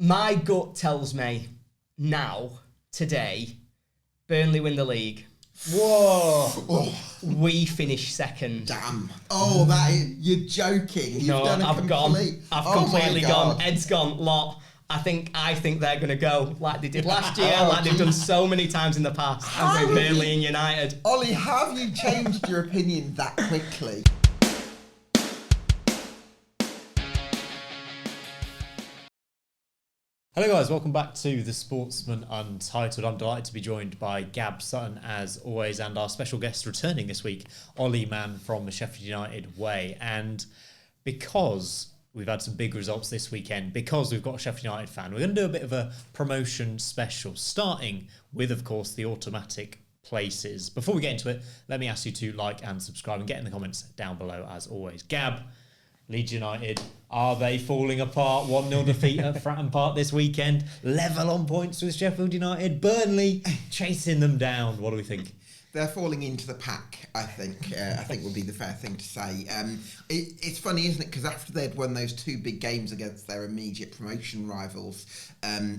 My gut tells me now, today, Burnley win the league. Whoa! Oh. We finish second. Damn! Oh, that is, you're joking. You've done a complete. I've completely gone. Ed's gone. Lot. I think they're going to go like they did last year, like they've done so many times in the past. I'm with Burnley and United. Ollie, have you changed your opinion that quickly? Hello guys, welcome back to The Sportsman Untitled. I'm delighted to be joined by Gab Sutton as always, and our special guest returning this week, Ollie Mann from the Sheff United Way. And because we've had some big results this weekend, because we've got a Sheff United fan, we're going to do a bit of a promotion special, starting with, of course, the automatic places. Before we get into it, let me ask you to like and subscribe and get in the comments down below as always. Gab, Leeds United, are they falling apart? 1-0 defeat at Fratton Park this weekend. Level on points with Sheffield United. Burnley chasing them down. What do we think? They're falling into the pack, I think. I think would be the fair thing to say. It's funny, isn't it? Because after they'd won those two big games against their immediate promotion rivals,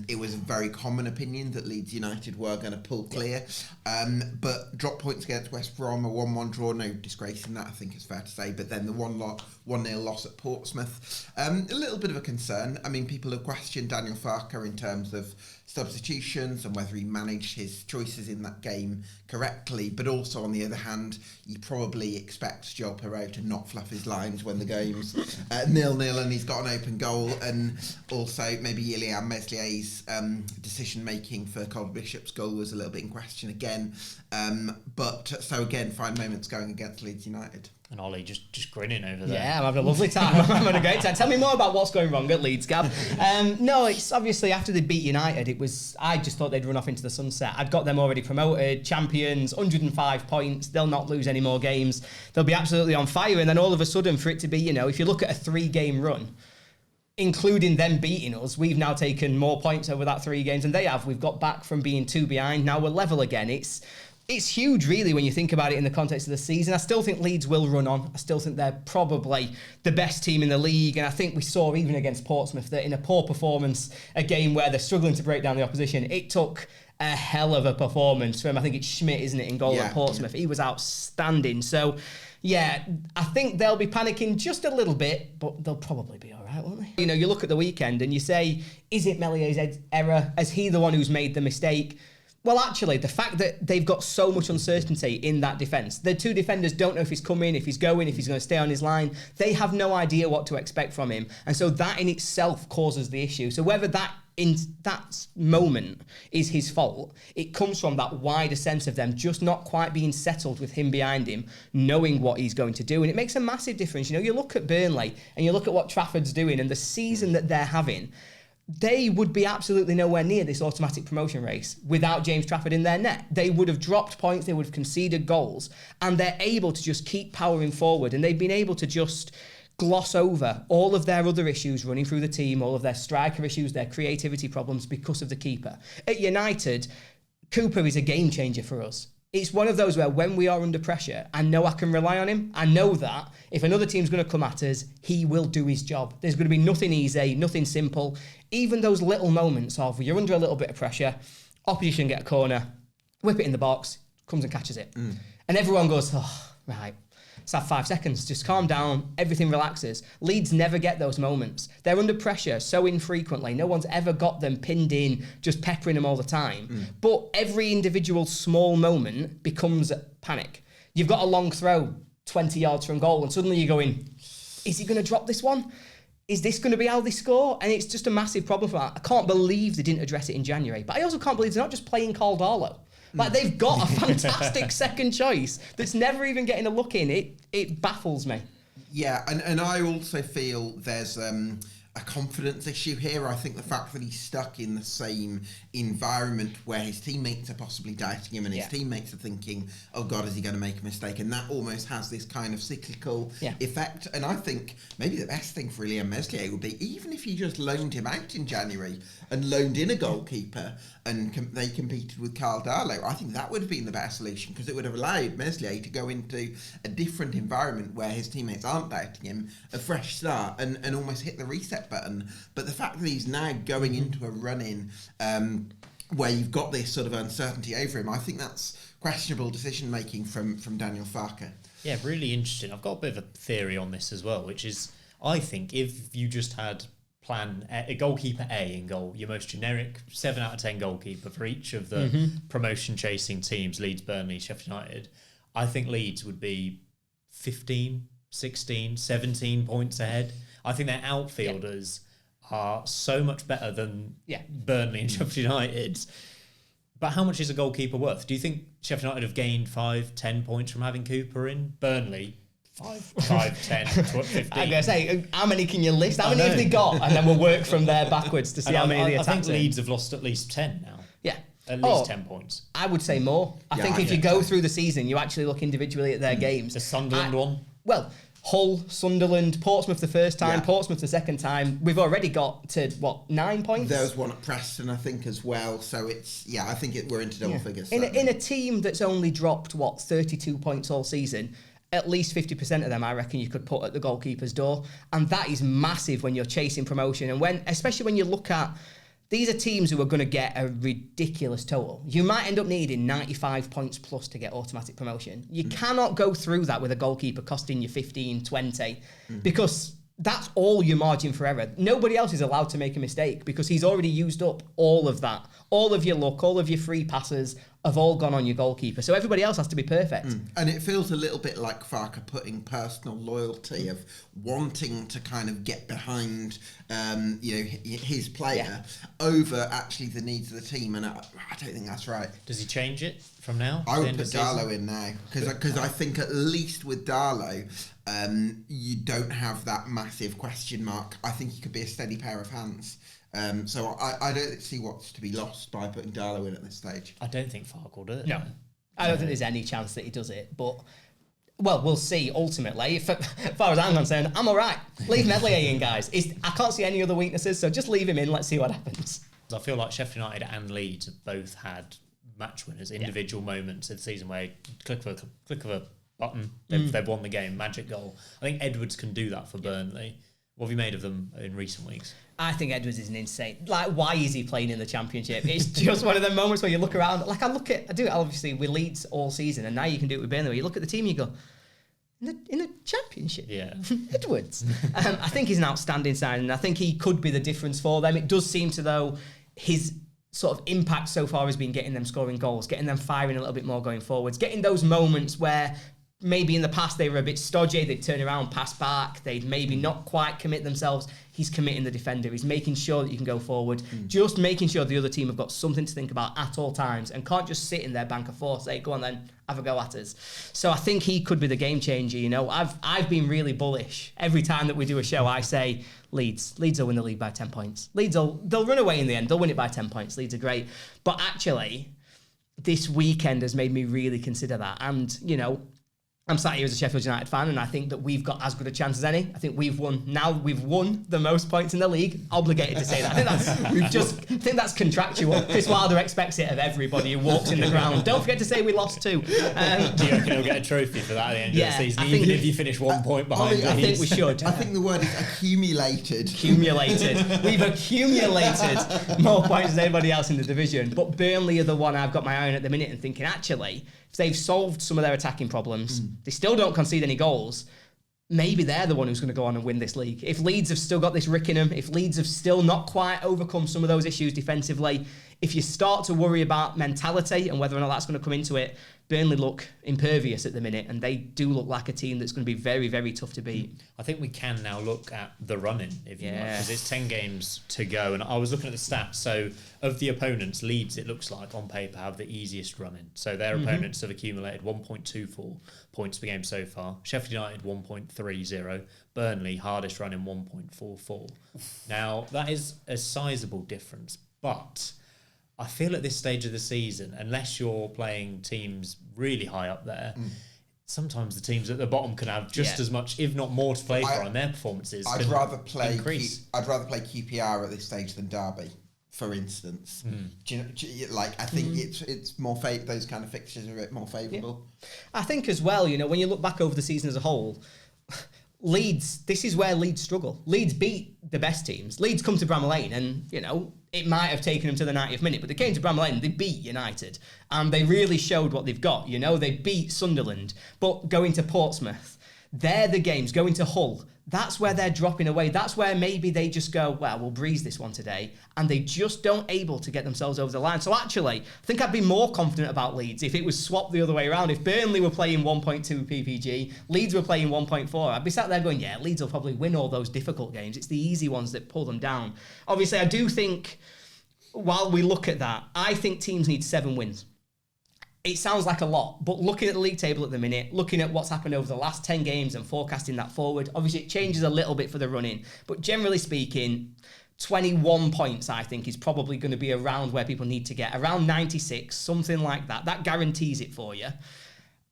it was a very common opinion that Leeds United were going to pull clear. But drop points against West Brom, a 1-1 draw, no disgrace in that, I think it's fair to say. But then the 1-0 loss at Portsmouth, a little bit of a concern. I mean, people have questioned Daniel Farke in terms of substitutions and whether he managed his choices in that game correctly, but also on the other hand, you probably expect Joel Perreault to not fluff his lines when the game's 0-0 and he's got an open goal, and also maybe Ilya Meslier's decision making for Cole Bishop's goal was a little bit in question again, but so again, fine moments going against Leeds United. And Ollie just grinning over there. Yeah, I'm having a lovely time. I'm having a great time. Tell me more about what's going wrong at Leeds, Gab. No, it's obviously after they beat United, I just thought they'd run off into the sunset. I'd got them already promoted, champions, 105 points. They'll not lose any more games. They'll be absolutely on fire. And then all of a sudden, for it to be, if you look at a 3-game run, including them beating us, we've now taken more points over that 3 games than they have. We've got back from being 2 behind. Now we're level again. It's huge, really, when you think about it in the context of the season. I still think Leeds will run on. I still think they're probably the best team in the league. And I think we saw, even against Portsmouth, that in a poor performance, a game where they're struggling to break down the opposition, it took a hell of a performance from, I think it's Schmidt, isn't it, in goal at Portsmouth. He was outstanding. So, yeah, I think they'll be panicking just a little bit, but they'll probably be all right, won't they? You look at the weekend and you say, is it Melié's error? Is he the one who's made the mistake? Well, actually, the fact that they've got so much uncertainty in that defence, the two defenders don't know if he's coming, if he's going, if he's going to stay on his line. They have no idea what to expect from him. And so that in itself causes the issue. So whether that in that moment is his fault, it comes from that wider sense of them just not quite being settled with him behind him, knowing what he's going to do. And it makes a massive difference. You look at Burnley and you look at what Trafford's doing and the season that they're having. They would be absolutely nowhere near this automatic promotion race without James Trafford in their net. They would have dropped points, they would have conceded goals, and they're able to just keep powering forward, and they've been able to just gloss over all of their other issues running through the team, all of their striker issues, their creativity problems because of the keeper. At United, Cooper is a game changer for us. It's one of those where when we are under pressure, I know I can rely on him. I know that if another team's going to come at us, he will do his job. There's going to be nothing easy, nothing simple. Even those little moments of you're under a little bit of pressure, opposition get a corner, whip it in the box, comes and catches it. And everyone goes, oh, right, let's have 5 seconds. Just calm down. Everything relaxes. Leeds never get those moments. They're under pressure so infrequently. No one's ever got them pinned in, just peppering them all the time. But every individual small moment becomes panic. You've got a long throw 20 yards from goal and suddenly you're going, is he going to drop this one? Is this going to be how they score? And it's just a massive problem for that. I can't believe they didn't address it in January. But I also can't believe they're not just playing Caldalo. Like, they've got a fantastic second choice that's never even getting a look in. It baffles me. Yeah, and I also feel there's a confidence issue here. I think the fact that he's stuck in the same environment where his teammates are possibly doubting him and his teammates are thinking, oh God, is he going to make a mistake? And that almost has this kind of cyclical effect. And I think maybe the best thing for Ilya Meslier would be, even if you just loaned him out in January and loaned in a goalkeeper and they competed with Carl Darlow, I think that would have been the better solution, because it would have allowed Meslier to go into a different environment where his teammates aren't doubting him, a fresh start, and almost hit the reset reset button. But the fact that he's now going into a run-in where you've got this sort of uncertainty over him, I think that's questionable decision-making from Daniel Farke. Yeah, really interesting. I've got a bit of a theory on this as well, which is, I think if you just had a goalkeeper A in goal, your most generic 7 out of 10 goalkeeper for each of the promotion-chasing teams, Leeds, Burnley, Sheff United, I think Leeds would be 15, 16, 17 points ahead. I think their outfielders are so much better than Burnley and Sheff United. But how much is a goalkeeper worth? Do you think Sheff United have gained 5, 10 points from having Cooper in? Burnley, 5, 10, 15. I'm going to say, how many can you list? How many have they got? And then we'll work from there backwards to see how many they attacked. I think Leeds have lost at least 10 now. Yeah. At least 10 points. I would say more. I think if you go through the season, you actually look individually at their games. The Sunderland one? Well, Hull, Sunderland, Portsmouth the first time, Portsmouth the second time. We've already got to, 9 points? There was one at Preston, I think, as well. So it's, I think we're into double figures. In a team that's only dropped, 32 points all season, at least 50% of them, I reckon, you could put at the goalkeeper's door. And that is massive when you're chasing promotion. And especially when you look at, these are teams who are going to get a ridiculous total. You might end up needing 95 points plus to get automatic promotion. You cannot go through that with a goalkeeper costing you 15, 20, because that's all your margin for error. Nobody else is allowed to make a mistake because he's already used up all of that. All of your luck, all of your free passes have all gone on your goalkeeper. So everybody else has to be perfect. And it feels a little bit like Farke putting personal loyalty of wanting to kind of get behind, his player over actually the needs of the team. And I don't think that's right. Does he change it from now? I would put Darlow in now because I think at least with Darlow, you don't have that massive question mark. I think he could be a steady pair of hands. So I don't see what's to be lost by putting Darlow in at this stage. I don't think Farke will do it. No. I don't think there's any chance that he does it, but, well, we'll see ultimately. As far as I'm concerned, I'm all right. Leave Medley in, guys. I can't see any other weaknesses, so just leave him in. Let's see what happens. I feel like Sheff United and Leeds have both had match winners, individual moments of the season where click of a button, they've won the game, magic goal. I think Edwards can do that for Burnley. What have you made of them in recent weeks? I think Edwards is an insane. Why is he playing in the Championship? It's just one of them moments where you look around. I do it obviously with Leeds all season, and now you can do it with Burnley. Where you look at the team, and you go, in the Championship, Edwards. I think he's an outstanding signing, and I think he could be the difference for them. It does seem to though his sort of impact so far has been getting them scoring goals, getting them firing a little bit more going forwards, getting those moments where maybe in the past they were a bit stodgy, they'd turn around, pass back, they'd maybe not quite commit themselves. He's committing the defender. He's making sure that you can go forward, just making sure the other team have got something to think about at all times and can't just sit in their bank of four, say, go on then, have a go at us. So I think he could be the game changer. I've been really bullish. Every time that we do a show, I say Leeds will win the league by 10 points. They'll run away in the end. They'll win it by 10 points. Leeds are great. But actually, this weekend has made me really consider that. And, I'm sat here as a Sheffield United fan, and I think that we've got as good a chance as any. I think we've won the most points in the league. Obligated to say that. I think that's contractual. Chris Wilder expects it of everybody who walks in the ground. Don't forget to say we lost 2. Do you reckon he'll get a trophy for that at the end of the season, even if you finish 1 point behind? I think we should. I think the word is accumulated. We've accumulated more points than anybody else in the division. But Burnley are the one I've got my eye on at the minute and thinking, actually, if they've solved some of their attacking problems, they still don't concede any goals, maybe they're the one who's going to go on and win this league. If Leeds have still got this rick in them, if Leeds have still not quite overcome some of those issues defensively, if you start to worry about mentality and whether or not that's going to come into it, Burnley look impervious at the minute, and they do look like a team that's going to be very, very tough to beat. I think we can now look at the run-in, if you like, because it's 10 games to go. And I was looking at the stats. So of the opponents, Leeds, it looks like, on paper, have the easiest run-in. So their opponents have accumulated 1.24 points per game so far. Sheffield United, 1.30. Burnley, hardest run-in, 1.44. Now, that is a sizable difference, but I feel at this stage of the season, unless you're playing teams really high up there, sometimes the teams at the bottom can have just as much, if not more, to play for, and their performances I'd rather play increase. I'd rather play QPR at this stage than Derby, for instance. I think it's more those kind of fixtures are a bit more favourable. I think as well, when you look back over the season as a whole, Leeds, this is where Leeds struggle. Leeds beat the best teams. Leeds come to Bramall Lane and, it might have taken them to the 90th minute, but they came to Bramall Lane and they beat United. And they really showed what they've got. They beat Sunderland, but going to Portsmouth, they're the games. Going to Hull, that's where they're dropping away. That's where maybe they just go, well, we'll breeze this one today. And they just don't able to get themselves over the line. So actually, I think I'd be more confident about Leeds if it was swapped the other way around. If Burnley were playing 1.2 PPG, Leeds were playing 1.4, I'd be sat there going, yeah, Leeds will probably win all those difficult games. It's the easy ones that pull them down. Obviously, I do think, while we look at that, I think teams need 7 wins. It sounds like a lot, but looking at the league table at the minute, looking at what's happened over the last 10 games and forecasting that forward, obviously it changes a little bit for the run-in, but generally speaking, 21 points, I think, is probably going to be around where people need to get. Around 96, something like that. That guarantees it for you.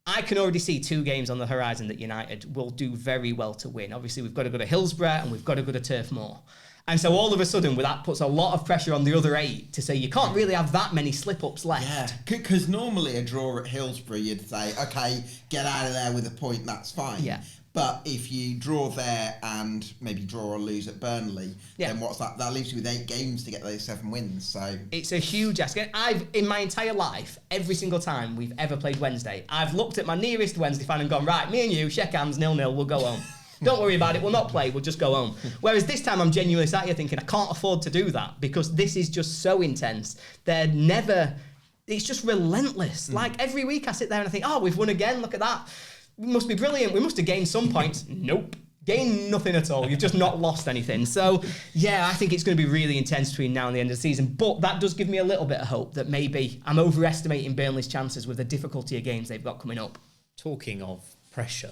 I can already see 2 games on the horizon that United will do very well to win. Obviously, we've got to go to Hillsborough and we've got to go to Turf Moor. And so all of a sudden, that puts a lot of pressure on the other 8 to say you can't really have that many slip-ups left. Yeah, because normally a draw at Hillsborough, you'd say, okay, get out of there with a point, that's fine. Yeah. But if you draw there and maybe draw or lose at Burnley, then what's that? That leaves you with 8 games to get those 7 wins. So it's a huge ask. I've, in my entire life, every single time we've ever played Wednesday, I've looked at my nearest Wednesday fan and gone, right, me and you, shake hands, 0-0, we'll go home. Don't worry about it, we'll not play, we'll just go home. Whereas this time I'm genuinely sat here thinking I can't afford to do that because this is just so intense. It's just relentless. Like every week I sit there and I think, oh, we've won again, look at that. We must be brilliant, we must have gained some points. Nope. Gained nothing at all. You've just not lost anything. So, yeah, I think it's going to be really intense between now and the end of the season. But that does give me a little bit of hope that maybe I'm overestimating Burnley's chances with the difficulty of games they've got coming up. Talking of pressure,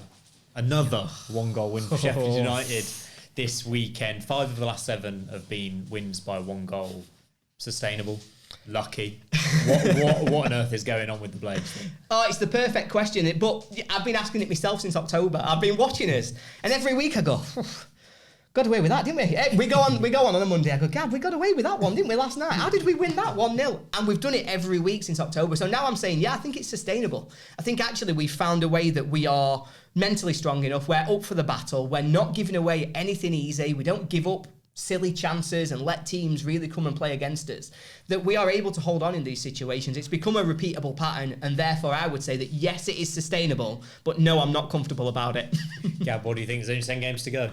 another 1-goal win for Sheffield United this weekend. 5 of the last 7 have been wins by 1 goal. Sustainable? Lucky? What on earth is going on with the Blades? Oh, it's the perfect question. But I've been asking it myself since October. I've been watching us, and every week I go, got away with that, didn't we? We go on a Monday. I go, Gab, we got away with that one, didn't we, last night? How did we win that 1-0? And we've done it every week since October. So now I'm saying, yeah, I think it's sustainable. I think actually we've found a way that we are mentally strong enough. We're up for the battle. We're not giving away anything easy. We don't give up silly chances and let teams really come and play against us, that we are able to hold on in these situations. It's become a repeatable pattern, and therefore I would say that yes, it is sustainable, but no, I'm not comfortable about it. Gab, what do you think? There's only 10 games to go.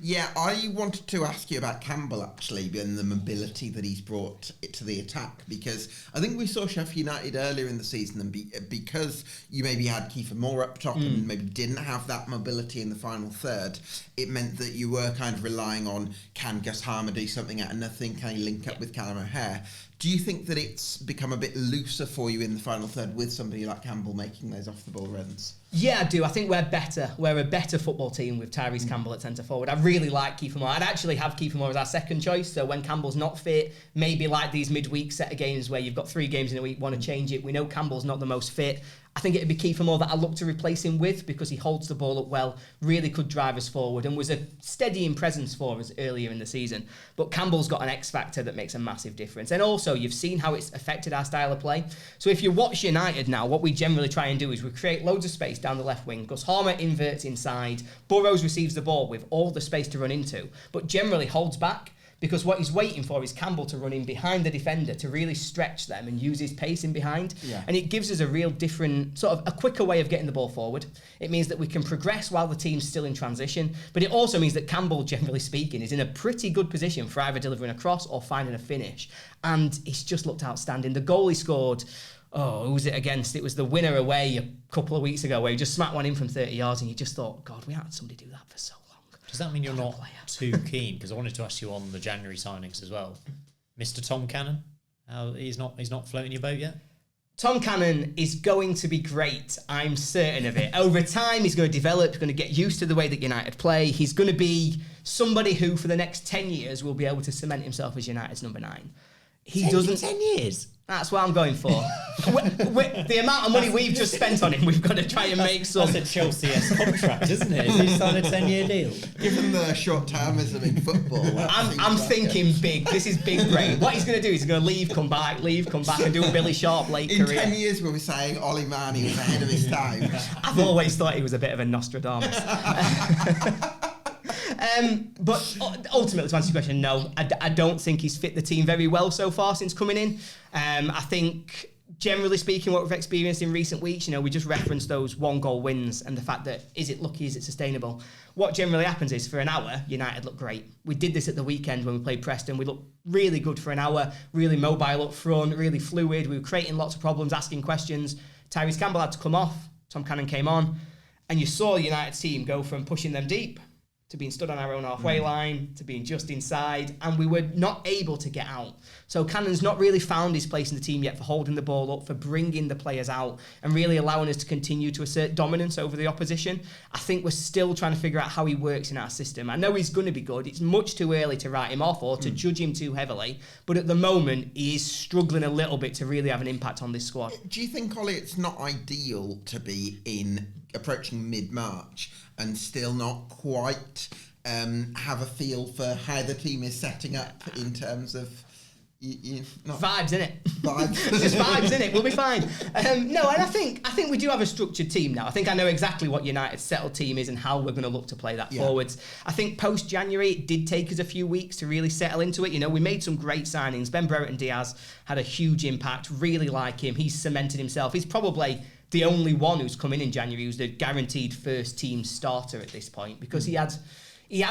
Yeah, I wanted to ask you about Campbell, actually, and the mobility that he's brought to the attack, because I think we saw Sheff United earlier in the season, and because you maybe had Kiefer Moore up top and maybe didn't have that mobility in the final third, it meant that you were kind of relying on, can Gus Harmer do something out of nothing? Can he link up with Callum O'Hare? Do you think that it's become a bit looser for you in the final third with somebody like Campbell making those off-the-ball runs? Yeah, I do. I think we're better. We're a better football team with Tyrese Campbell at centre-forward. I really like Kiefer Moore. I'd actually have Kiefer Moore as our second choice, so when Campbell's not fit, maybe like these midweek set of games where you've got 3 games in a week, want to change it. We know Campbell's not the most fit. I think it'd be Kiefer Moore that I look to replace him with because he holds the ball up well, really could drive us forward and was a steadying presence for us earlier in the season. But Campbell's got an X factor that makes a massive difference. And also, you've seen how it's affected our style of play. So if you watch United now, what we generally try and do is we create loads of space down the left wing. Gus Harmer inverts inside. Burrows receives the ball with all the space to run into, but generally holds back. Because what he's waiting for is Campbell to run in behind the defender to really stretch them and use his pace in behind. Yeah. And it gives us a real different, sort of a quicker way of getting the ball forward. It means that we can progress while the team's still in transition. But it also means that Campbell, generally speaking, is in a pretty good position for either delivering a cross or finding a finish. And he's just looked outstanding. The goal he scored, who was it against? It was the winner away a couple of weeks ago where he just smacked one in from 30 yards and you just thought, God, we haven't had somebody do that for so long. Does that mean you're not too keen? Because I wanted to ask you on the January signings as well. Mr. Tom Cannon, he's not floating your boat yet? Tom Cannon is going to be great. I'm certain of it. Over time, he's going to develop, he's going to get used to the way that United play. He's going to be somebody who, for the next 10 years, will be able to cement himself as United's number 9. He doesn't... 10 years? That's what I'm going for. The amount of money we've just spent on him, we've got to try and make some... That's a Chelsea-esque contract, isn't it? He's signed a 10-year deal. Given the short-termism in football... I'm thinking big. This is big brain. What he's going to do is he's going to leave, come back, and do a Billy Sharp-like career. In 10 years, we'll be saying Ollie Mann, he was ahead of his time. I've always thought he was a bit of a Nostradamus. But ultimately, to answer your question, no, I don't think he's fit the team very well so far since coming in. I think, generally speaking, what we've experienced in recent weeks, we just referenced those 1-goal wins and the fact that, is it lucky, is it sustainable? What generally happens is, for an hour, United look great. We did this at the weekend when we played Preston. We looked really good for an hour, really mobile up front, really fluid. We were creating lots of problems, asking questions. Tyrese Campbell had to come off. Tom Cannon came on. And you saw the United team go from pushing them deep to being stood on our own halfway line, to being just inside, and we were not able to get out. So Cannon's not really found his place in the team yet for holding the ball up, for bringing the players out, and really allowing us to continue to assert dominance over the opposition. I think we're still trying to figure out how he works in our system. I know he's going to be good. It's much too early to write him off or to judge him too heavily, but at the moment, he is struggling a little bit to really have an impact on this squad. Do you think, Ollie, it's not ideal to be approaching mid-March and still not quite have a feel for how the team is setting up in terms of vibes, innit? Vibes. It's just vibes, innit? We'll be fine. No, and I think we do have a structured team now. I think I know exactly what United's settled team is and how we're going to look to play that forwards. I think post-January, it did take us a few weeks to really settle into it. We made some great signings. Ben Brereton Diaz had a huge impact. Really like him. He's cemented himself. He's probably the only one who's come in January who's the guaranteed first team starter at this point, because he adds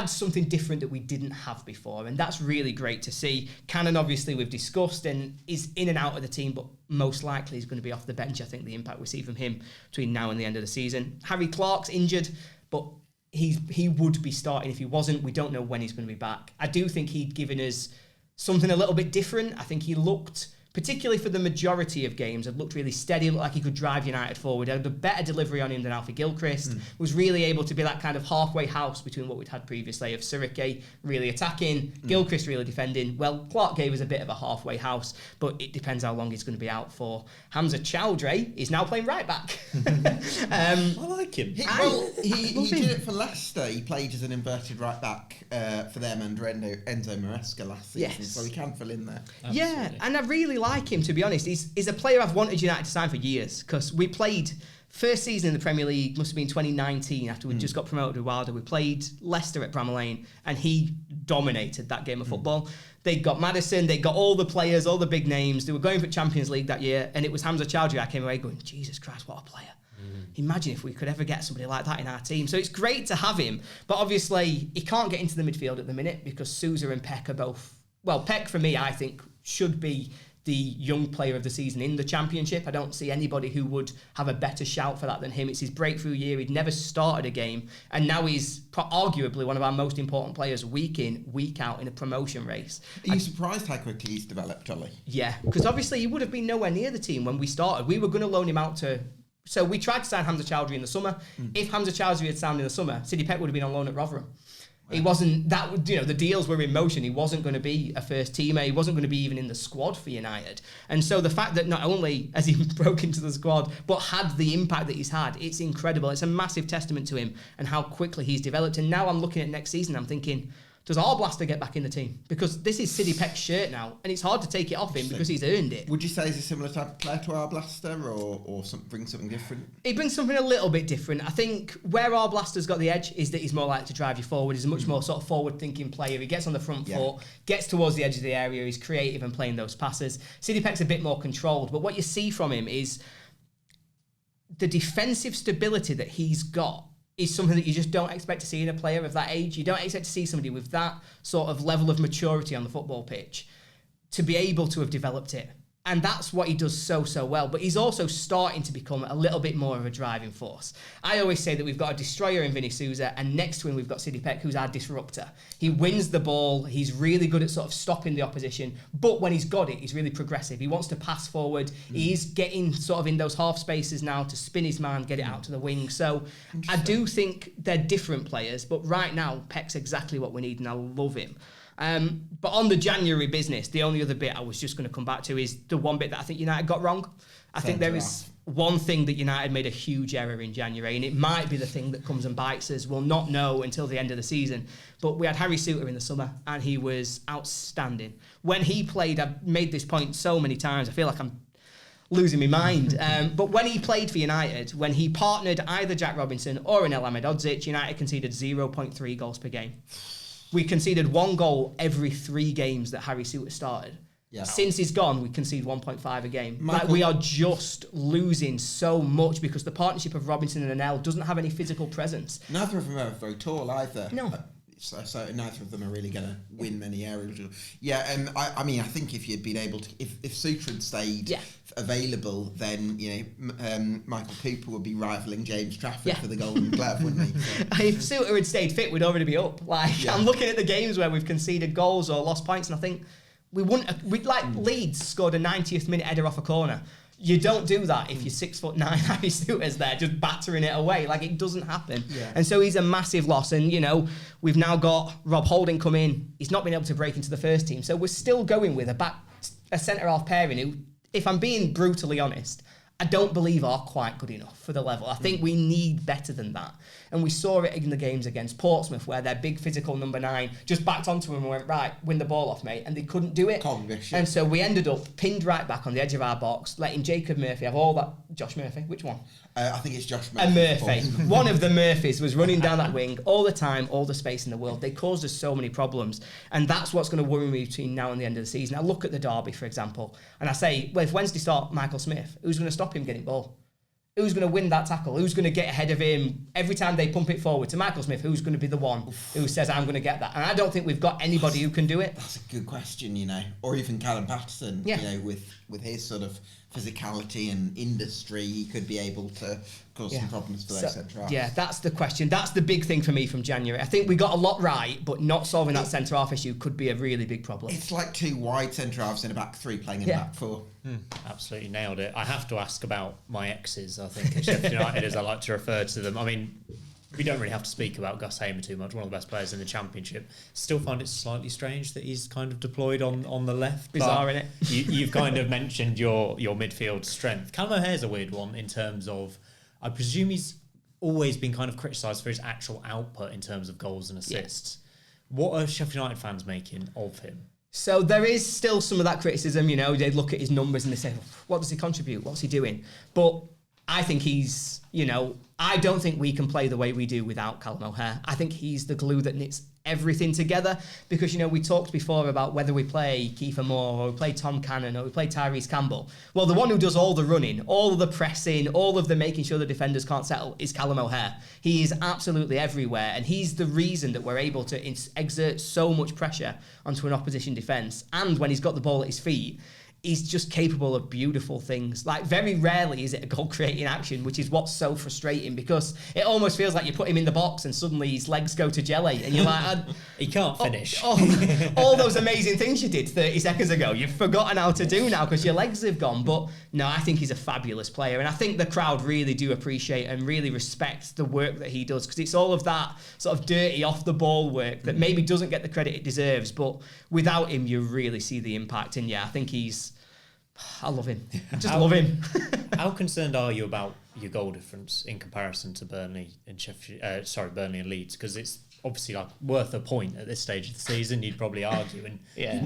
something different that we didn't have before, and that's really great to see. Cannon, obviously, we've discussed, and is in and out of the team, but most likely he's going to be off the bench. I think the impact we see from him between now and the end of the season. Harry Clark's injured, but he would be starting if he wasn't. We don't know when he's going to be back. I do think he'd given us something a little bit different. I think he looked, particularly for the majority of games, had looked really steady, looked like he could drive United forward, had a better delivery on him than Alfie Gilchrist, was really able to be that kind of halfway house between what we'd had previously of Sirike really attacking, Gilchrist really defending. Well, Clark gave us a bit of a halfway house, but it depends how long he's going to be out for. Hamza Chowdhury is now playing right back. I like him. He did it for Leicester. He played as an inverted right back for them under Enzo Maresca last season, so he can fill in there. Absolutely. Yeah, and I really like him, to be honest. He's a player I've wanted United to sign for years, because we played first season in the Premier League, must have been 2019, after we'd just got promoted with Wilder. We played Leicester at Bramall Lane, and he dominated that game of football. They got Maddison, they got all the players, all the big names. They were going for Champions League that year, and it was Hamza Chowdhury. I came away going, Jesus Christ, what a player. Imagine if we could ever get somebody like that in our team. So it's great to have him, but obviously he can't get into the midfield at the minute because Sousa and Peck are both... Well, Peck, for me, I think, should be the young player of the season in the Championship. I don't see anybody who would have a better shout for that than him. It's his breakthrough year. He'd never started a game, and now he's arguably one of our most important players week in, week out in a promotion race. Are you surprised how quickly he's developed, Ollie? Yeah, because obviously he would have been nowhere near the team when we started. We were going to loan him out to... So we tried to sign Hamza Chowdhury in the summer. If Hamza Chowdhury had signed in the summer, Sidney Peck would have been on loan at Rotherham. He wasn't that, the deals were in motion. He wasn't going to be a first teamer. He wasn't going to be even in the squad for United. And so the fact that not only has he broke into the squad, but had the impact that he's had, it's incredible. It's a massive testament to him and how quickly he's developed. And now I'm looking at next season, I'm thinking, does Arblaster get back in the team? Because this is Sidney Peck's shirt now, and it's hard to take it off him because he's earned it. Would you say he's a similar type of player to Arblaster, or bring something different? He brings something a little bit different. I think where Arblaster's got the edge is that he's more likely to drive you forward. He's a much more sort of forward-thinking player. He gets on the front foot, gets towards the edge of the area. He's creative and playing those passes. Sidney Peck's a bit more controlled, but what you see from him is the defensive stability that he's got is something that you just don't expect to see in a player of that age. You don't expect to see somebody with that sort of level of maturity on the football pitch to be able to have developed it. And that's what he does so well. But he's also starting to become a little bit more of a driving force. I always say that we've got a destroyer in Vinny Sousa, and next to him we've got Sidney Peck, who's our disruptor. He wins the ball. He's really good at sort of stopping the opposition. But when he's got it, he's really progressive. He wants to pass forward. He's getting sort of in those half spaces now to spin his man, get it out to the wing. So I do think they're different players. But right now, Peck's exactly what we need, and I love him. But on the January business, the only other bit I was just going to come back to is the one bit that I think United got wrong. I think there is one thing that United made a huge error in January, and it might be the thing that comes and bites us. We'll not know until the end of the season. But we had Harry Souttar in the summer, and he was outstanding. When he played, I've made this point so many times, I feel like losing my mind. But when he played for United, when he partnered either Jack Robinson or Anel Ahmedhodzic, United conceded 0.3 goals per game. We conceded 1 goal every 3 games that Harry Souttar started. Yeah. Since he's gone, we concede 1.5 a game. Like, we are just losing so much because the partnership of Robinson and Anel doesn't have any physical presence. Neither of them are very tall either. No. So neither of them are really going to win many areas. Yeah, I mean, I think if you'd been able to, if Suter had stayed available, then Michael Cooper would be rivaling James Trafford for the Golden Glove, wouldn't he? So. If Suter had stayed fit, we'd already be up. Like, I'm looking at the games where we've conceded goals or lost points, and I think we wouldn't. We'd Leeds scored a 90th minute header off a corner. You don't do that if you're 6'9" Harry Souttar's there just battering it away. Like, it doesn't happen. Yeah. And so he's a massive loss. And, you know, we've now got Rob Holding come in. He's not been able to break into the first team. So we're still going with a centre-half pairing who, if I'm being brutally honest, I don't believe are quite good enough for the level. I think we need better than that. And we saw it in the games against Portsmouth where their big physical number 9 just backed onto him and went, right, win the ball off, mate. And they couldn't do it. And so we ended up pinned right back on the edge of our box, letting Jacob Murphy have all that. Josh Murphy, which one? I think it's Josh Murphy. And Murphy. One of the Murphys was running down that wing all the time, all the space in the world. They caused us so many problems. And that's what's going to worry me between now and the end of the season. I look at the derby, for example, and I say, well, if Wednesday start Michael Smith, who's going to stop him getting ball? Who's going to win that tackle? Who's going to get ahead of him? Every time they pump it forward to Michael Smith, who's going to be the one who says, I'm going to get that? And I don't think we've got anybody who can do it. That's a good question, you know. Or even Callum Patterson, you know, with his sort of physicality and industry, he could be able to cause some problems for those centre-halves. Yeah, that's the question. That's the big thing for me from January. I think we got a lot right, but not solving that centre-half issue could be a really big problem. It's like 2 wide centre-halves in a back 3 playing in a back 4. Absolutely nailed it. I have to ask about my exes, I think, at Sheff United, as I like to refer to them. I mean, we don't really have to speak about Gus Hamer too much, one of the best players in the Championship. Still find it slightly strange that he's kind of deployed on the left. Bizarre, innit? You've kind of mentioned your midfield strength. Callum O'Hare's a weird one in terms of, I presume he's always been kind of criticised for his actual output in terms of goals and assists. What are Sheffield United fans making of him? So there is still some of that criticism, you know, they look at his numbers and they say, what does he contribute? What's he doing? But I think he's, you know, I don't think we can play the way we do without Callum O'Hare. I think he's the glue that knits everything together because, you know, we talked before about whether we play Kiefer Moore or we play Tom Cannon or we play Tyrese Campbell. Well, the one who does all the running, all of the pressing, all of the making sure the defenders can't settle is Callum O'Hare. He is absolutely everywhere and he's the reason that we're able to exert so much pressure onto an opposition defence. And when he's got the ball at his feet, he's just capable of beautiful things. Like, very rarely is it a goal-creating action, which is what's so frustrating because it almost feels like you put him in the box and suddenly his legs go to jelly and you're like... he can't finish. All those amazing things you did 30 seconds ago, you've forgotten how to do now because your legs have gone. But no, I think he's a fabulous player and I think the crowd really do appreciate and really respect the work that he does because it's all of that sort of dirty, off-the-ball work that maybe doesn't get the credit it deserves, but without him, you really see the impact. And yeah, I think I love him. Just love him. How concerned are you about your goal difference in comparison to Burnley and Burnley and Leeds? Because it's obviously like worth a point at this stage of the season. You'd probably argue, and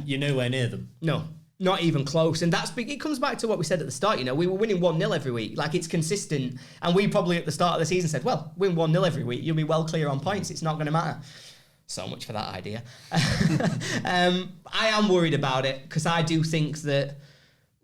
you're nowhere near them. No, not even close. And it comes back to what we said at the start. You know, we were winning 1-0 every week. Like, it's consistent. And we probably at the start of the season said, well, win 1-0 every week. You'll be well clear on points. It's not going to matter. So much for that idea. I am worried about it because I do think that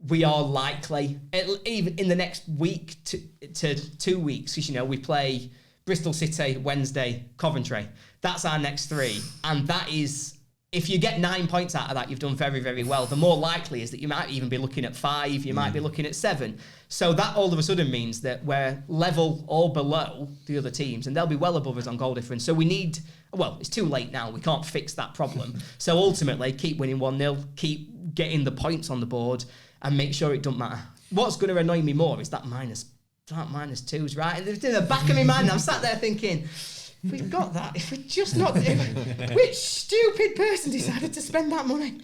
we are likely, even in the next week to 2 weeks, because, you know, we play Bristol City, Wednesday, Coventry. That's our next 3. And that is, if you get 9 points out of that, you've done very, very well. The more likely is that you might even be looking at 5, you might be looking at 7. So that all of a sudden means that we're level or below the other teams, and they'll be well above us on goal difference. So we need, well, it's too late now. We can't fix that problem. So ultimately, keep winning 1-0, keep getting the points on the board, and make sure it doesn't matter. What's going to annoy me more is that minus 2s, right? And in the back of my mind, I'm sat there thinking, if we've got that, if we're just not... which stupid person decided to spend that money?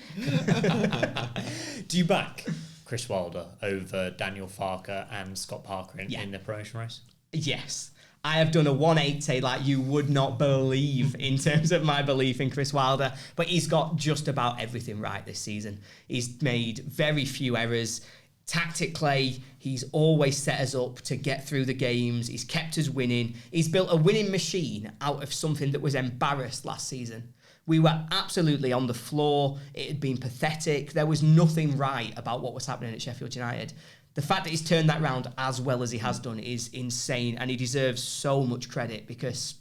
Do you back Chris Wilder over Daniel Farke and Scott Parker in the promotion race? Yes. I have done a 180 like you would not believe in terms of my belief in Chris Wilder, but he's got just about everything right this season. He's made very few errors. Tactically, he's always set us up to get through the games. He's kept us winning. He's built a winning machine out of something that was embarrassed last season. We were absolutely on the floor. It had been pathetic. There was nothing right about what was happening at Sheffield United. The fact that he's turned that round as well as he has done is insane, and he deserves so much credit because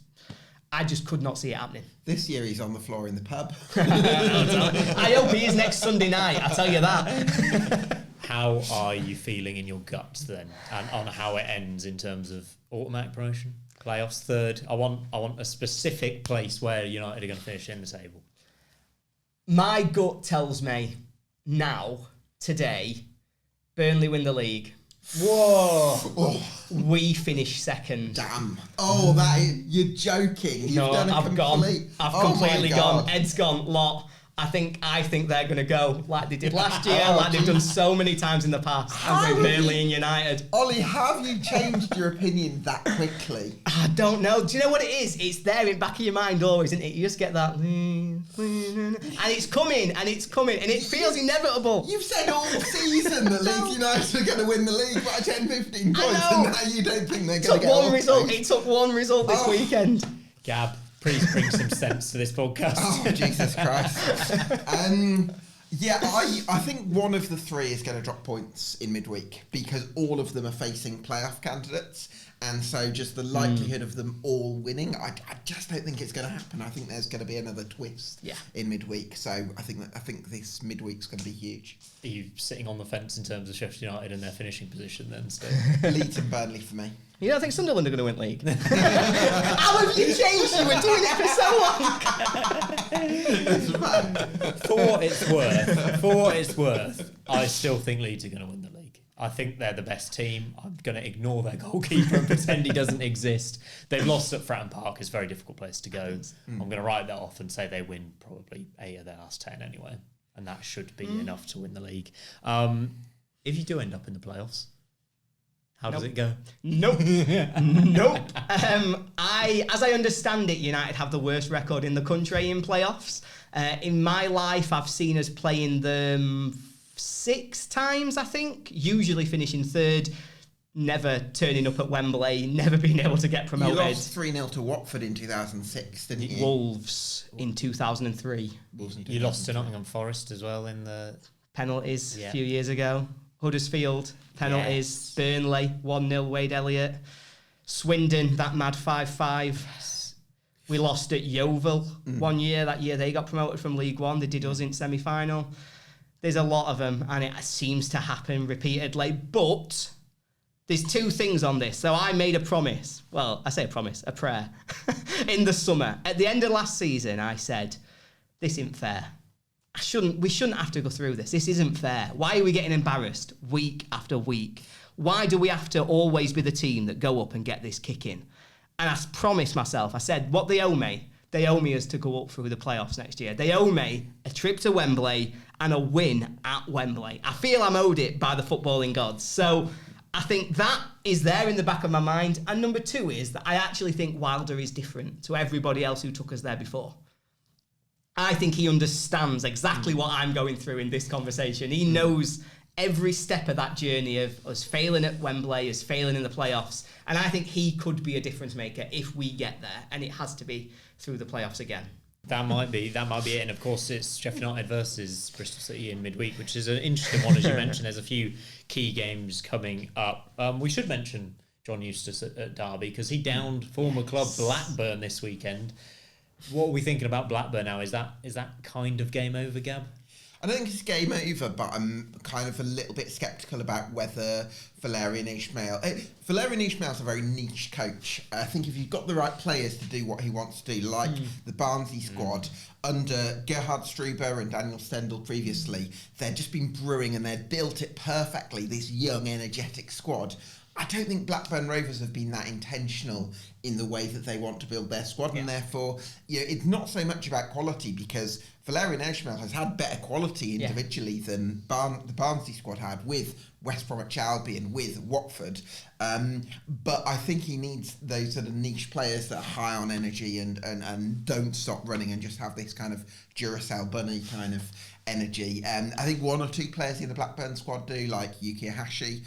I just could not see it happening. This year he's on the floor in the pub. I hope he is next Sunday night, I'll tell you that. How are you feeling in your guts then, and on how it ends in terms of automatic promotion, playoffs, third? I want a specific place where United are going to finish in the table. My gut tells me now, today, Burnley win the league. Whoa! Oh, We finish second. damn. You're joking. You've No, done a I've complete... completely my gone. God. Ed's gone. Lot. I think they're going to go like they did last year, like they've done so many times in the past. And with Burnley and United. Ollie, have you changed your opinion that quickly? I don't know. Do you know what it is? It's there in the back of your mind always, isn't it? You just get that. And it's coming, and it feels inevitable. You've said all season that Leeds United are going to win the league by 10, 15 points, and now you don't think they're going to get one result. It took one result this weekend. Gab, please bring some sense to this podcast. Oh, Jesus Christ. I think one of the three is going to drop points in midweek because all of them are facing playoff candidates. And so just the likelihood of them all winning, I just don't think it's going to happen. I think there's going to be another twist in midweek. So I think this midweek's going to be huge. Are you sitting on the fence in terms of Sheffield United and their finishing position then? So Leeds and Burnley for me. You don't think Sunderland are going to win league? How have you changed? You were doing it for so long. For what it's worth, I still think Leeds are going to win the league. I think they're the best team. I'm going to ignore their goalkeeper and pretend he doesn't exist. They've lost at Fratton Park. It's a very difficult place to go. I'm going to write that off and say they win probably 8 of their last 10 anyway. And that should be enough to win the league. If you do end up in the playoffs, how does it go? Nope. Nope. As I understand it, United have the worst record in the country in playoffs. In my life, I've seen us playing them 6 times, I think, usually finishing third, never turning up at Wembley, never being able to get promoted. You lost 3-0 to Watford in 2006, didn't you? Wolves in 2003. You lost to Nottingham Forest as well in the Penalties a few years ago. Huddersfield, penalties. Yes. Burnley, 1-0 Wade Elliott. Swindon, that mad 5-5. We lost at Yeovil one year. That year they got promoted from League One. They did us in semi-final. There's a lot of them, and it seems to happen repeatedly. But there's 2 things on this. So I made a promise. Well, I say a promise, a prayer. In the summer. At the end of last season, I said, this isn't fair. We shouldn't have to go through this. This isn't fair. Why are we getting embarrassed week after week? Why do we have to always be the team that go up and get this kick in? And I promised myself, I said, what they owe me us to go up through the playoffs next year. They owe me a trip to Wembley and a win at Wembley. I feel I'm owed it by the footballing gods. So I think that is there in the back of my mind. And number 2 is that I actually think Wilder is different to everybody else who took us there before. I think he understands exactly what I'm going through in this conversation. He knows every step of that journey of us failing at Wembley, us failing in the playoffs. And I think he could be a difference maker if we get there. And it has to be through the playoffs again. That might be it. And of course, it's Sheff United versus Bristol City in midweek, which is an interesting one, as you mentioned. There's a few key games coming up. We should mention John Eustace at Derby because he downed former club Blackburn this weekend. What are we thinking about Blackburn now? Is that kind of game over, Gab? I don't think it's game over, but I'm kind of a little bit sceptical about whether Valérien Ismail's a very niche coach. I think if you've got the right players to do what he wants to do, like the Barnsley squad, under Gerhard Struber and Daniel Stendel previously, they've just been brewing and they've built it perfectly, this young, energetic squad. I don't think Blackburn Rovers have been that intentional in the way that they want to build their squad, and therefore, it's not so much about quality because Valérien Ismail has had better quality individually than the Barnsley squad had with West Bromwich Albion, with Watford. But I think he needs those sort of niche players that are high on energy and don't stop running and just have this kind of Duracell bunny kind of energy. I think one or two players in the Blackburn squad do, like Yuki Hashi.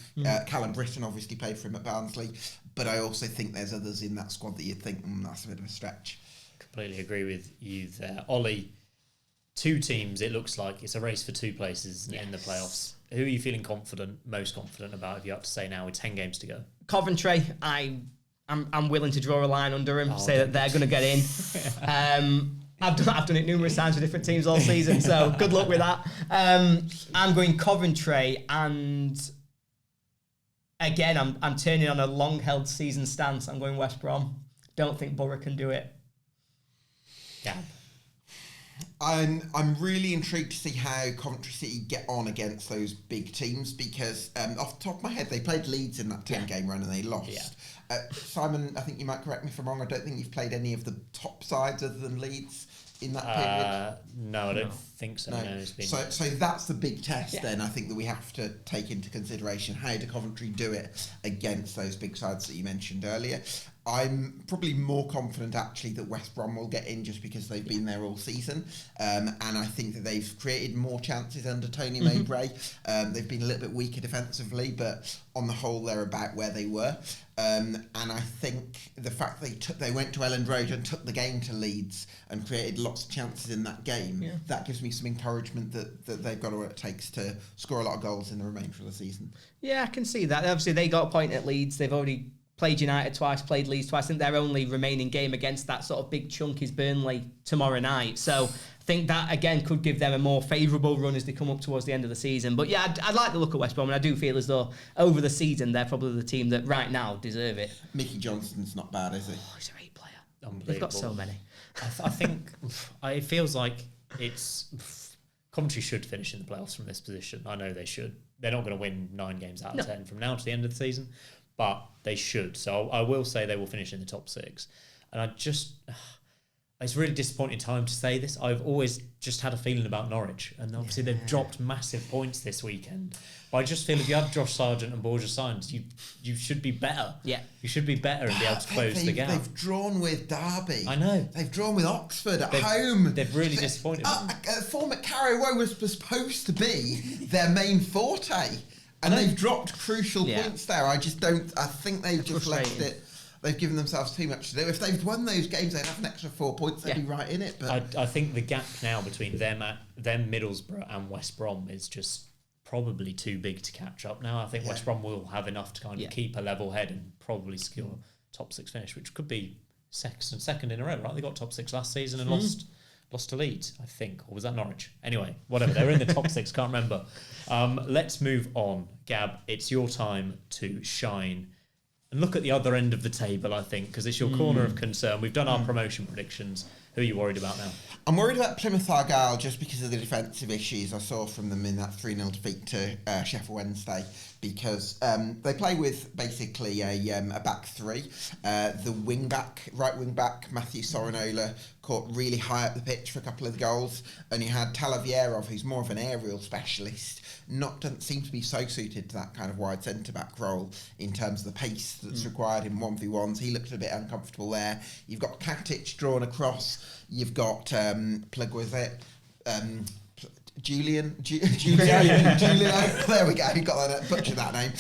Callum Britton obviously played for him at Barnsley, but I also think there's others in that squad that you'd think, that's a bit of a stretch. Completely agree with you there. Ollie, two teams, it looks like it's a race for two places in the playoffs. Who are you feeling most confident about, if you have to say now with 10 games to go? Coventry, I'm willing to draw a line under them, say that they're going to get in. I've done it numerous times with different teams all season, so good luck with that. I'm going Coventry, and again, I'm turning on a long-held season stance. I'm going West Brom. Don't think Borough can do it. Yeah. I'm really intrigued to see how Coventry City get on against those big teams, because off the top of my head, they played Leeds in that 10-game run and they lost. Yeah. Simon, I think you might correct me if I'm wrong. I don't think you've played any of the top sides other than Leeds in that period. No, I don't think so. No. So that's the big test then, I think, that we have to take into consideration. How do Coventry do it against those big sides that you mentioned earlier? I'm probably more confident actually that West Brom will get in, just because they've been there all season, and I think that they've created more chances under Tony Mowbray. They've been a little bit weaker defensively, but on the whole they're about where they were, and I think the fact they went to Elland Road and took the game to Leeds and created lots of chances in that game, that gives me some encouragement that they've got what it takes to score a lot of goals in the remainder of the season. Yeah, I can see that. Obviously they got a point at Leeds. They've already played United twice, played Leeds twice. I think their only remaining game against that sort of big chunk is Burnley tomorrow night. So I think that, again, could give them a more favourable run as they come up towards the end of the season. But yeah, I'd like to look at West Brom, and I do feel as though over the season they're probably the team that right now deserve it. Mickey Johnston's not bad, is he? Oh, he's a great player. They've got so many. I think it feels like Coventry should finish in the playoffs from this position. I know they should. They're not going to win 9 games out of 10 from now to the end of the season, but they should. So I will say they will finish in the top 6. And it's a really disappointing time to say this. I've always just had a feeling about Norwich, and obviously they've dropped massive points this weekend. But I just feel if you had Josh Sargent and Borja Sainz, you should be better. Yeah, you should be better and be able to close the gap. They've drawn with Derby. I know. They've drawn with Oxford at home. They've really disappointed. Form at Carrow Row was supposed to be their main forte. And they've dropped crucial points there. I think they've just left it. They've given themselves too much to do. If they'd won those games, they'd have an extra 4 points. They'd be right in it. But I think the gap now between them, Middlesbrough and West Brom is just probably too big to catch up now. I think West Brom will have enough to kind of keep a level head and probably secure top 6 finish, which could be second in a row, right? They got top 6 last season and lost to Leeds, I think. Or was that Norwich? Anyway, whatever. They were in the top 6, can't remember. Let's move on. Gab, it's your time to shine and look at the other end of the table, I think, because it's your corner of concern. We've done our promotion predictions. Who are you worried about now? I'm worried about Plymouth Argyle just because of the defensive issues I saw from them in that 3-0 defeat to Sheffield Wednesday, because they play with basically a back three. The right wing back, Matthew Sorinola, caught really high up the pitch for a couple of the goals, and you had Talavierov, who's more of an aerial specialist, doesn't seem to be so suited to that kind of wide centre-back role in terms of the pace that's required in 1v1s. He looked a bit uncomfortable there. You've got Katic drawn across. You've got Julio, there we go, you got that, butchered that name.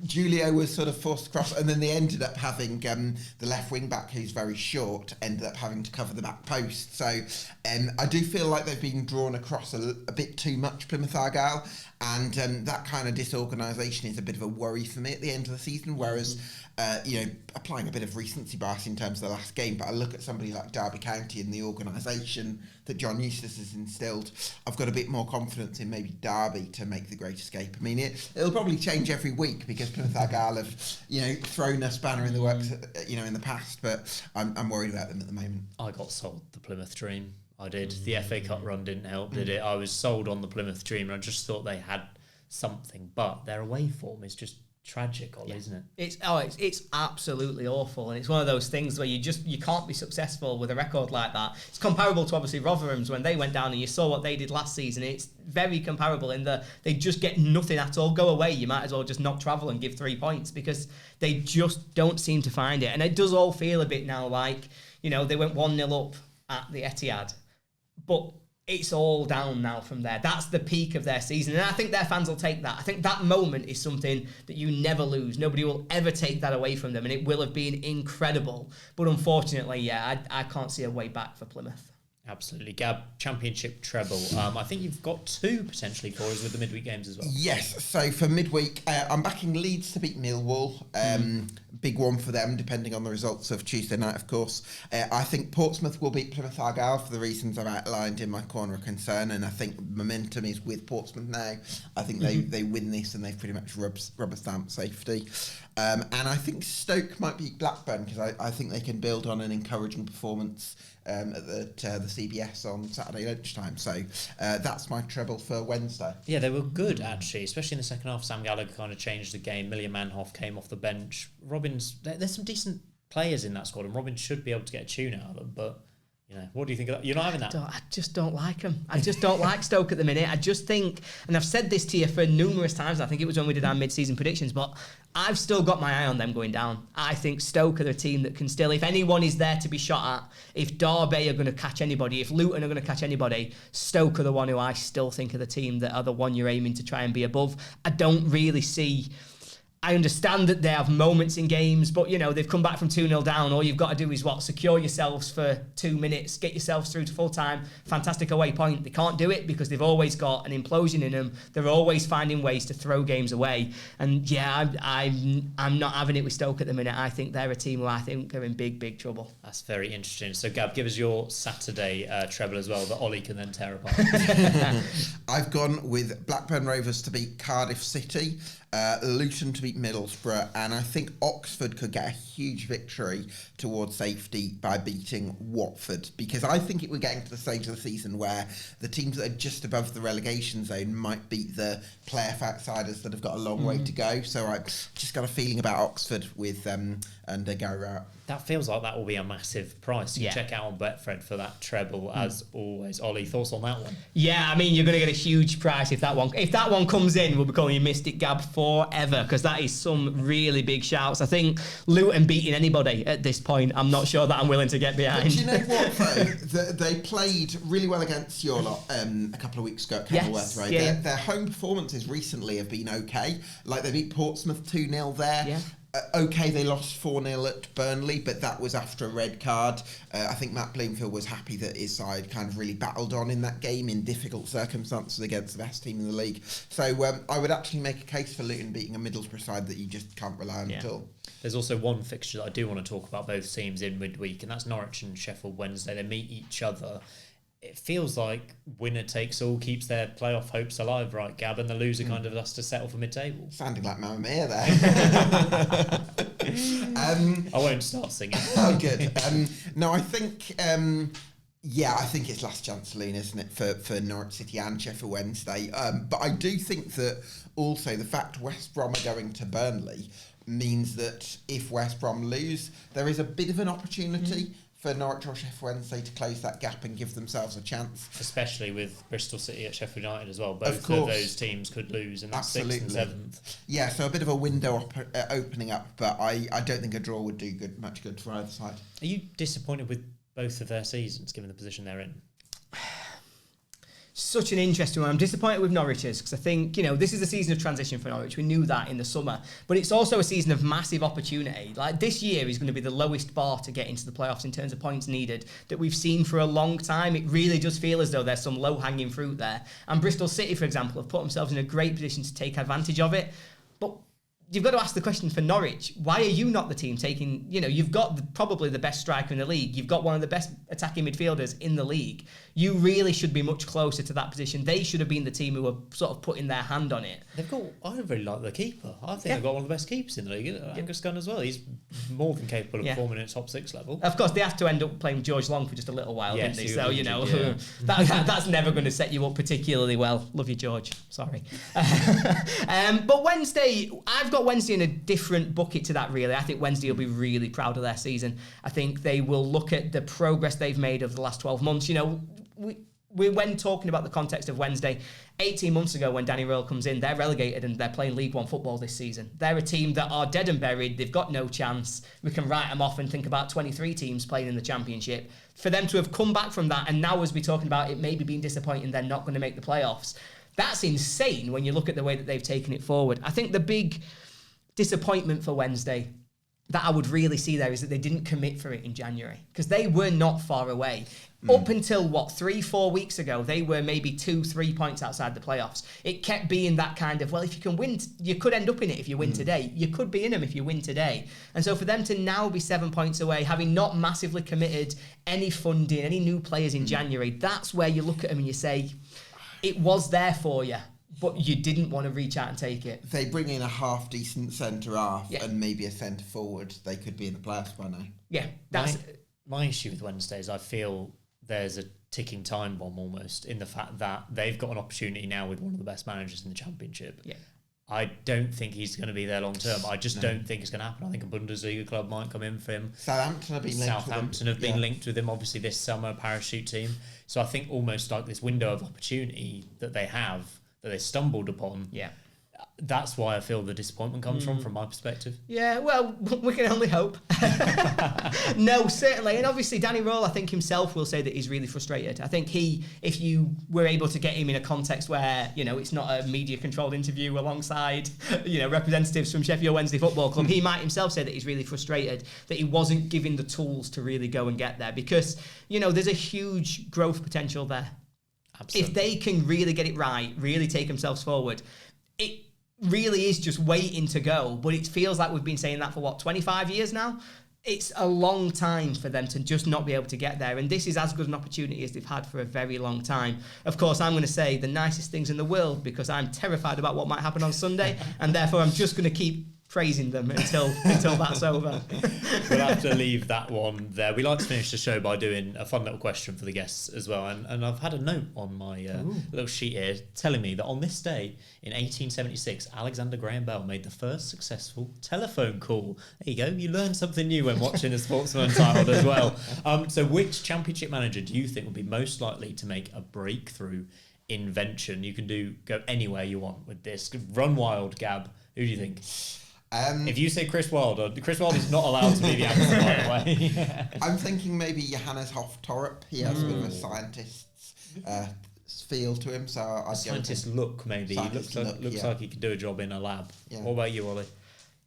Julio was sort of forced across, and then they ended up having the left wing back, who's very short, ended up having to cover the back post. So I do feel like they've been drawn across a bit too much, Plymouth Argyle, and that kind of disorganisation is a bit of a worry for me at the end of the season, whereas applying a bit of recency bias in terms of the last game, but I look at somebody like Derby County and the organisation that John Eustace has instilled, I've got a bit more confidence in maybe Derby to make the great escape. I mean, it'll probably change every week because Plymouth Argyle have, thrown a spanner in the works, in the past, but I'm worried about them at the moment. I got sold the Plymouth dream. I did. The FA Cup run didn't help, did it? I was sold on the Plymouth dream, and I just thought they had something, but their away form is just tragic, Ollie, isn't it? It's absolutely awful, and it's one of those things where you can't be successful with a record like that. It's comparable to obviously Rotherham's when they went down, and you saw what they did last season. It's very comparable in that they just get nothing at all. Go away, you might as well just not travel and give 3 points, because they just don't seem to find it. And it does all feel a bit now like, they went 1-0 up at the Etihad, but it's all down now from there. That's the peak of their season. And I think their fans will take that. I think that moment is something that you never lose. Nobody will ever take that away from them. And it will have been incredible. But unfortunately, I can't see a way back for Plymouth. Absolutely. Gab, championship treble. I think you've got 2 potentially for us with the midweek games as well. Yes, so for midweek, I'm backing Leeds to beat Millwall. Big one for them, depending on the results of Tuesday night, of course. I think Portsmouth will beat Plymouth Argyle for the reasons I've outlined in my corner of concern, and I think momentum is with Portsmouth now. I think they win this and they've pretty much rubber stamp safety. And I think Stoke might beat Blackburn because I think they can build on an encouraging performance at the CBS on Saturday lunchtime. So that's my treble for Wednesday. Yeah, they were good actually, especially in the second half. Sam Gallagher kind of changed the game. Millie Manhoff came off the bench. There's some decent players in that squad, and Robin should be able to get a tune out of them. But what do you think of that? You're not having that? I just don't like them. I just don't like Stoke at the minute. I just think, and I've said this to you for numerous times, I think it was when we did our mid-season predictions, but I've still got my eye on them going down. I think Stoke are the team that can still, if anyone is there to be shot at, if Derby are going to catch anybody, if Luton are going to catch anybody, Stoke are the one who I still think are the team that are the one you're aiming to try and be above. I don't really see... I understand that they have moments in games, but, they've come back from 2-0 down. All you've got to do is, secure yourselves for 2 minutes, get yourselves through to full-time. Fantastic away point. They can't do it because they've always got an implosion in them. They're always finding ways to throw games away. And, I'm not having it with Stoke at the minute. I think they're a team who I think are in big, big trouble. That's very interesting. So, Gab, give us your Saturday treble as well that Ollie can then tear apart. I've gone with Blackburn Rovers to beat Cardiff City. Luton to beat Middlesbrough, and I think Oxford could get a huge victory towards safety by beating Watford, because I think we're getting to the stage of the season where the teams that are just above the relegation zone might beat the playoff outsiders that have got a long way to go. So I've just got a feeling about Oxford with under Gary Rowett. That feels like that will be a massive price. You can check out on Betfred for that treble as always. Ollie, thoughts on that one? Yeah, you're going to get a huge price if that one comes in. We'll be calling you Mystic Gab forever, because that is some really big shouts. I think Luton beating anybody at this point, I'm not sure that I'm willing to get behind. But do you know what though? They played really well against your lot a couple of weeks ago at Kenilworth Road. Yeah. Their home performances recently have been okay. Like they beat Portsmouth 2-0 there. Yeah. Okay, they lost 4-0 at Burnley, but that was after a red card. I think Matt Bloomfield was happy that his side kind of really battled on in that game in difficult circumstances against the best team in the league. So I would actually make a case for Luton beating a Middlesbrough side that you just can't rely on at all. There's also one fixture that I do want to talk about both teams in midweek, and that's Norwich and Sheffield Wednesday. They meet each other. It feels like winner takes all, keeps their playoff hopes alive, right, Gab? And the loser kind of has to settle for mid-table. Sounding like Mamma Mia there. I won't start singing. Oh, good. No, I think... I think it's last chance saloon, isn't it, for Norwich City and Sheffield Wednesday. But I do think that also the fact West Brom are going to Burnley means that if West Brom lose, there is a bit of an opportunity for Norwich or Sheff Wednesday to close that gap and give themselves a chance. Especially with Bristol City at Sheffield United as well. Both of those teams could lose in that 6th and 7th. Yeah, so a bit of a window opening up, but I don't think a draw would do much good for either side. Are you disappointed with both of their seasons, given the position they're in? Such an interesting one. I'm disappointed with Norwich's because I think, this is a season of transition for Norwich. We knew that in the summer. But it's also a season of massive opportunity. Like, this year is going to be the lowest bar to get into the playoffs in terms of points needed that we've seen for a long time. It really does feel as though there's some low-hanging fruit there. And Bristol City, for example, have put themselves in a great position to take advantage of it. But you've got to ask the question for Norwich, why are you not the team taking, you've got probably the best striker in the league. You've got one of the best attacking midfielders in the league. You really should be much closer to that position. They should have been the team who were sort of putting their hand on it. I really like the keeper. I think they've got one of the best keepers in the league. Angus Gunn as well. He's more than capable of performing at top 6 level. Of course, they have to end up playing George Long for just a little while, didn't they? So, that's never going to set you up particularly well. Love you, George. Sorry. But Wednesday, I've got Wednesday in a different bucket to that, really. I think Wednesday will be really proud of their season. I think they will look at the progress they've made over the last 12 months. when talking about the context of Wednesday, 18 months ago when Danny Röhl comes in, they're relegated and they're playing League One football this season. They're a team that are dead and buried. They've got no chance. We can write them off and think about 23 teams playing in the Championship. For them to have come back from that, and now as we're talking about it maybe being disappointing, they're not going to make the playoffs. That's insane when you look at the way that they've taken it forward. I think the big disappointment for Wednesday that I would really see there is that they didn't commit for it in January, because they were not far away. Up until, 3-4 weeks ago, they were maybe 2-3 points outside the playoffs. It kept being that kind of, well, if you can win, you could end up in it if you win today. You could be in them if you win today. And so for them to now be 7 points away, having not massively committed any funding, any new players in January, that's where you look at them and you say, it was there for you, but you didn't want to reach out and take it. They bring in a half-decent centre-half and maybe a centre-forward. They could be in the playoffs by now. Yeah, that's... My issue with Wednesday is I feel there's a ticking time bomb almost in the fact that they've got an opportunity now with one of the best managers in the Championship. Yeah. I don't think he's going to be there long term. I just don't think it's going to happen. I think a Bundesliga club might come in for him. Southampton have been linked with him, obviously this summer, parachute team. So I think almost like this window of opportunity that they have, that they stumbled upon. Yeah. That's why I feel the disappointment comes from my perspective. Yeah, well, we can only hope. No, certainly. And obviously, Danny Röhl, I think himself will say that he's really frustrated. I think if you were able to get him in a context where, it's not a media-controlled interview alongside, representatives from Sheffield Wednesday Football Club, he might himself say that he's really frustrated that he wasn't given the tools to really go and get there. Because, there's a huge growth potential there. Absolutely. If they can really get it right, really take themselves forward, it really is just waiting to go. But it feels like we've been saying that for 25 years now? It's a long time for them to just not be able to get there. And this is as good an opportunity as they've had for a very long time. Of course, I'm going to say the nicest things in the world because I'm terrified about what might happen on Sunday. And therefore, I'm just going to keep praising them until that's over. We'll have to leave that one there. We like to finish the show by doing a fun little question for the guests as well. And I've had a note on my little sheet here telling me that on this day in 1876, Alexander Graham Bell made the first successful telephone call. There you go. You learn something new when watching the Sportsman Untitled as well. So which Championship manager do you think would be most likely to make a breakthrough invention? You can go anywhere you want with this. Run wild, Gab. Who do you think? If you say Chris Wilder is not allowed to be the answer, by the way. I'm thinking maybe Johannes Hoff-Torp. He has a bit of a scientist's feel to him, so I'd scientist look maybe. Looks like he could do a job in a lab. Yeah. What about you, Ollie?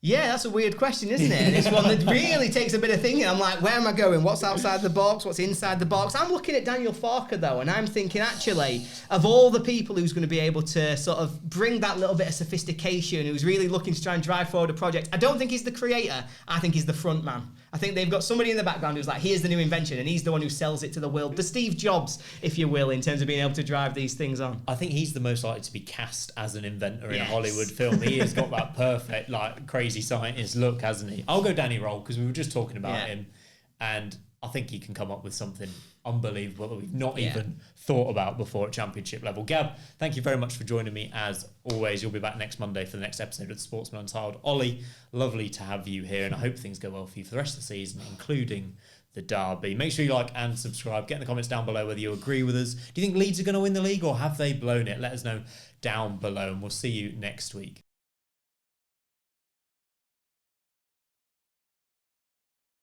Yeah, that's a weird question, isn't it? It's one that really takes a bit of thinking. I'm like, where am I going? What's outside the box? What's inside the box? I'm looking at Daniel Farke, though, and I'm thinking, actually, of all the people who's going to be able to sort of bring that little bit of sophistication, who's really looking to try and drive forward a project, I don't think he's the creator. I think he's the front man. I think they've got somebody in the background who's like, here's the new invention, and he's the one who sells it to the world. The Steve Jobs, if you will, in terms of being able to drive these things on. I think he's the most likely to be cast as an inventor in a Hollywood film. He has got that perfect, crazy scientist look, hasn't he? I'll go Danny Röhl because we were just talking about him, and I think he can come up with something unbelievable that we've not even thought about before at Championship level. Gab, thank you very much for joining me as always. You'll be back next Monday for the next episode of the Sportsman Untitled. Ollie, lovely to have you here, and I hope things go well for you for the rest of the season, including the derby. Make sure you like and subscribe. Get in the comments down below whether you agree with us. Do you think Leeds are going to win the league or have they blown it? Let us know down below, and we'll see you next week.